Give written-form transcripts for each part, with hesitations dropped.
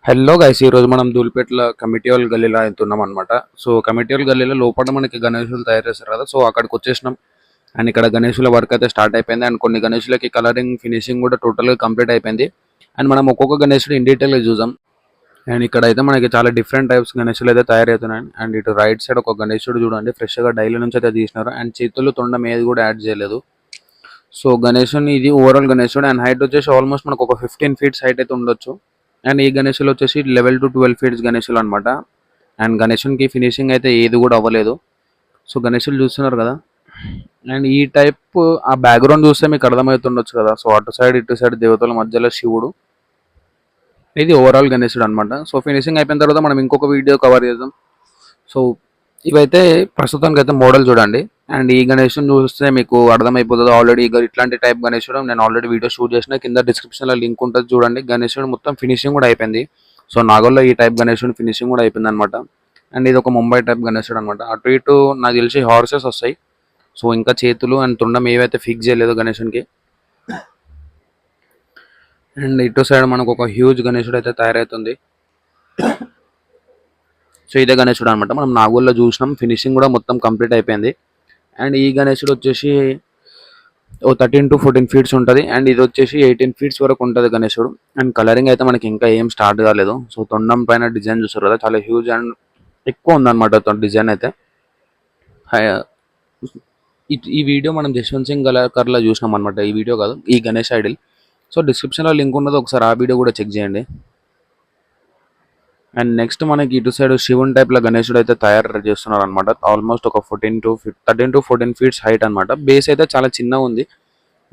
Hello guys, ఈరోజు మనం ధూళిపేటలో కమిటీవాల్ గల్లీలో అవుతున్నాం అనమాట. సో కమిటీవాల్ గల్లీలో లోపల మనకి గణేషులు తయారు చేస్తారు కదా, సో అక్కడికి వచ్చేసినాం. అండ్ ఇక్కడ గణేషుల వర్క్ అయితే స్టార్ట్ అయిపోయింది. అండ్ కొన్ని గణేషులకి కలరింగ్ ఫినిషింగ్ కూడా టోటల్గా కంప్లీట్ అయిపోయింది. అండ్ మనం ఒక్కొక్క గణేషుడు ఇన్ డీటెయిల్గా చూద్దాం. అండ్ ఇక్కడ అయితే మనకి చాలా డిఫరెంట్ టైప్స్ గణేషులు అయితే తయారవుతున్నాయి. అండ్ ఇటు రైట్ సైడ్ ఒక గణేషుడు చూడండి, ఫ్రెష్గా డైలీ నుంచి అయితే తీసినారు. అండ్ చేతులు తొండం ఏది కూడా యాడ్ చేయలేదు. సో గణేషుని ఇది ఓవరాల్ గణేషుడు. అండ్ హైట్ వచ్చేసి ఆల్మోస్ట్ మనకు ఒక 15 ఫీట్స్ హైట్ అయితే ఉండొచ్చు. అండ్ ఈ గణేషులు వచ్చేసి 11 to 12 ఫీట్స్ గణేషులు అనమాట. అండ్ గణేషునికి ఫినిషింగ్ అయితే ఏది కూడా అవ్వలేదు. సో గణేషులు చూస్తున్నారు కదా. అండ్ ఈ టైప్ ఆ బ్యాక్గ్రౌండ్ చూస్తే మీకు అర్థమవుతుండొచ్చు కదా. సో అటు సైడ్ ఇటు సైడ్ దేవతల మధ్యలో శివుడు. ఇది ఓవరాల్ గణేశుడు అనమాట. సో ఫినిషింగ్ అయిపోయిన తర్వాత మనం ఇంకొక వీడియో కవర్ చేద్దాం. సో ఇవైతే ప్రస్తుతానికి అయితే మోడల్ చూడండి. అండ్ ఈ గణేశుని చూస్తే మీకు అర్థమైపోతుంది. ఆల్రెడీ ఇట్లాంటి టైప్ గణేశుడు నేను ఆల్రెడీ వీడియో షూట్ చేసిన, కింద డిస్క్రిప్షన్లో లింక్ ఉంటుంది చూడండి. గణేశుడు మొత్తం ఫినిషింగ్ కూడా అయిపోయింది. సో నాగోల్లో ఈ టైప్ గణేశుడు ఫినిషింగ్ కూడా అయిపోయింది అనమాట. అండ్ ఇది ఒక ముంబై టైప్ గణేశుడు అనమాట. అటు ఇటు నాకు తెలిసి హార్సెస్ వస్తాయి. సో ఇంకా చేతులు అండ్ తుండం ఏవైతే ఫిక్స్ చేయలేదు గణేశునికి. అండ్ ఇటు సైడ్ మనకు ఒక హ్యూజ్ గణేశుడు అయితే తయారవుతుంది. సో ఇదే గణేశుడు అనమాట. మనం నాగోల్లో చూసినాం, ఫినిషింగ్ కూడా మొత్తం కంప్లీట్ అయిపోయింది. అండ్ ఈ గణేశుడు వచ్చేసి ఓ 13 to 14 ఫీట్స్ ఉంటుంది. అండ్ ఇది వచ్చేసి 18 ఫీట్స్ వరకు ఉంటుంది గణేశుడు. అండ్ కలరింగ్ అయితే మనకి ఇంకా ఏం స్టార్ట్ కాలేదు. సో తొండం పైన డిజైన్ చూస్తారు కదా, చాలా హ్యూజ్ అండ్ ఎక్కువ ఉందన్నమాట డిజైన్ అయితే. ఈ వీడియో మనం జశ్వంత్ సింగ్ కలర్లో చూసినాం అనమాట. ఈ వీడియో కాదు, ఈ గణేష్ ఐడిల్. సో డిస్క్రిప్షన్లో లింక్ ఉన్నది, ఒకసారి ఆ వీడియో కూడా చెక్ చేయండి. అండ్ నెక్స్ట్ మనకి ఇటు సైడ్ శివుని టైప్లో గణేశుడు అయితే తయారు చేస్తున్నారు అనమాట. ఆల్మోస్ట్ ఒక 13 to 14 ఫీట్స్ హైట్ అనమాట. బేస్ అయితే చాలా చిన్నగా ఉంది.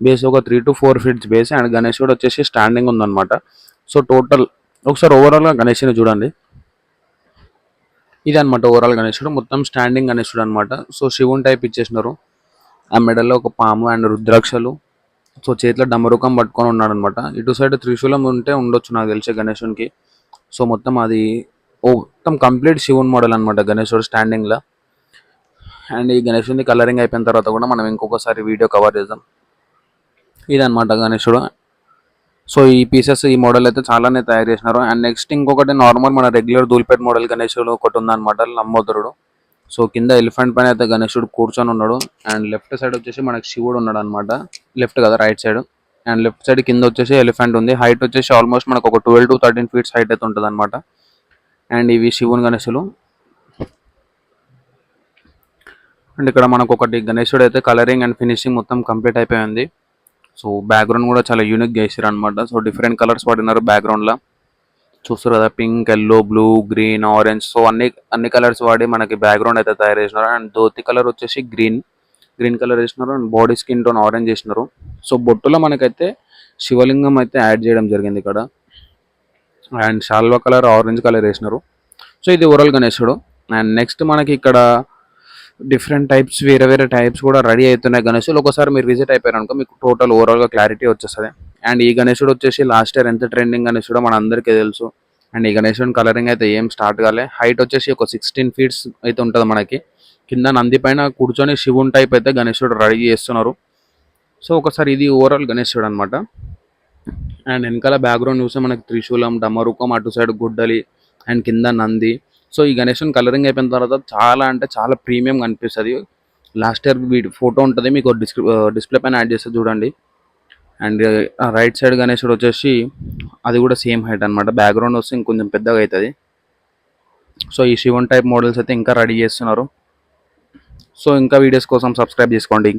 బేస్ ఒక 3 to 4 ఫీట్స్ బేస్. అండ్ గణేశుడు వచ్చేసి స్టాండింగ్ ఉందన్నమాట. సో టోటల్ ఒకసారి ఓవరాల్గా గణేశుని చూడండి. ఇది అనమాట ఓవరాల్ గణేశుడు, మొత్తం స్టాండింగ్ గణేశుడు అనమాట. సో శివుని టైప్ ఇచ్చేసినారు. ఆ మెడల్లో ఒక పాము అండ్ రుద్రాక్షలు. సో చేతిలో డమరుకం పట్టుకొని ఉన్నాడు అనమాట. ఇటు సైడ్ త్రిశూలం ఉంటే ఉండొచ్చు నాకు తెలిసే గణేశునికి. సో మొత్తం అది మొత్తం కంప్లీట్ శివుని మోడల్ అనమాట గణేశుడు స్టాండింగ్లో. అండ్ ఈ గణేశుని కలరింగ్ అయిపోయిన తర్వాత కూడా మనం ఇంకొకసారి వీడియో కవర్ చేద్దాం. ఇదనమాట గణేశుడు. సో ఈ పీసెస్ ఈ మోడల్ అయితే చాలానే తయారు చేసినారు. అండ్ నెక్స్ట్ ఇంకొకటి నార్మల్ మన రెగ్యులర్ ధూల్పేట్ మోడల్ గణేశుడు ఒకటి ఉందన్నమాట, లంబోదరుడు. సో కింద ఎలిఫెంట్ పైన అయితే గణేశుడు కూర్చొని ఉన్నాడు. అండ్ లెఫ్ట్ సైడ్ వచ్చేసి మనకి శివుడు ఉన్నాడు అనమాట. లెఫ్ట్ కదా, right side. And left side కింద వచ్చేసి ఎలిఫెంట్ ఉంది. హైట్ వచ్చేసి ఆల్మోస్ట్ మనకు ఒక 12 to 13 ఫీట్స్ హైట్ అయితే ఉంటుంది అనమాట. అండ్ ఇవి శివుని గణేశులు. అండ్ ఇక్కడ మనకు ఒకటి గణేశుడు అయితే కలరింగ్ అండ్ ఫినిషింగ్ మొత్తం కంప్లీట్ అయిపోయింది. సో బ్యాక్గ్రౌండ్ కూడా చాలా యూనిక్ చేసారు అనమాట. సో డిఫరెంట్ కలర్స్ వాడినారు బ్యాక్గ్రౌండ్లో. చూస్తారు కదా, pink, yellow, blue, green, orange. So అన్ని కలర్స్ వాడి మనకి బ్యాక్గ్రౌండ్ అయితే తయారు చేసినారు. అండ్ ధోతి కలర్ వచ్చేసి గ్రీన్ కలర్ వేసినారు. And body skin tone orange చేసినారు. సో బొట్టులో మనకైతే శివలింగం అయితే యాడ్ చేయడం జరిగింది ఇక్కడ. అండ్ షాల్వా కలర్ ఆరెంజ్ కలర్ వేసినారు. సో ఇది ఓవరాల్ గణేశుడు. అండ్ నెక్స్ట్ మనకి ఇక్కడ డిఫరెంట్ టైప్స్, వేరే టైప్స్ కూడా రెడీ అవుతున్నాయి గణేశులు. ఒకసారి మీరు విజిట్ అయిపోయారు అనుకో మీకు టోటల్ ఓవరాల్గా క్లారిటీ వచ్చేస్తుంది. అండ్ ఈ గణేశుడు వచ్చేసి లాస్ట్ ఇయర్ ఎంత ట్రెండింగ్ గణేశుడో మన అందరికీ తెలుసు. అండ్ ఈ గణేశుని కలరింగ్ అయితే ఏం స్టార్ట్ కాలే. హైట్ వచ్చేసి ఒక 16 ఫీట్స్ అయితే ఉంటుంది మనకి. కింద నంది పైన కూర్చొని శివుని టైప్ అయితే గణేశుడు రెడీ చేస్తున్నారు. సో ఒకసారి ఇది ఓవరాల్ గణేశుడు అనమాట. అండ్ వెనకాల బ్యాక్గ్రౌండ్ చూస్తే మనకి త్రిశూలం, డమరుకం, అటు సైడ్ గుడ్డలి అండ్ కింద నంది. సో ఈ గణేశుని కలరింగ్ అయిపోయిన తర్వాత చాలా అంటే చాలా ప్రీమియం కనిపిస్తుంది. లాస్ట్ ఇయర్ ఫోటో ఉంటుంది మీకు డిస్ప్లే పైన యాడ్ చేస్తే చూడండి. అండ్ రైట్ సైడ్ గణేశుడు వచ్చేసి అది కూడా సేమ్ హైట్ అనమాట. బ్యాక్గ్రౌండ్ వస్తే ఇంకొంచెం పెద్దగా అవుతుంది. సో ఈ శివన్ టైప్ మోడల్స్ అయితే ఇంకా రెడీ చేస్తున్నారు. సో ఇంకా వీడియోస్ కోసం సబ్స్క్రైబ్ చేసుకోండి.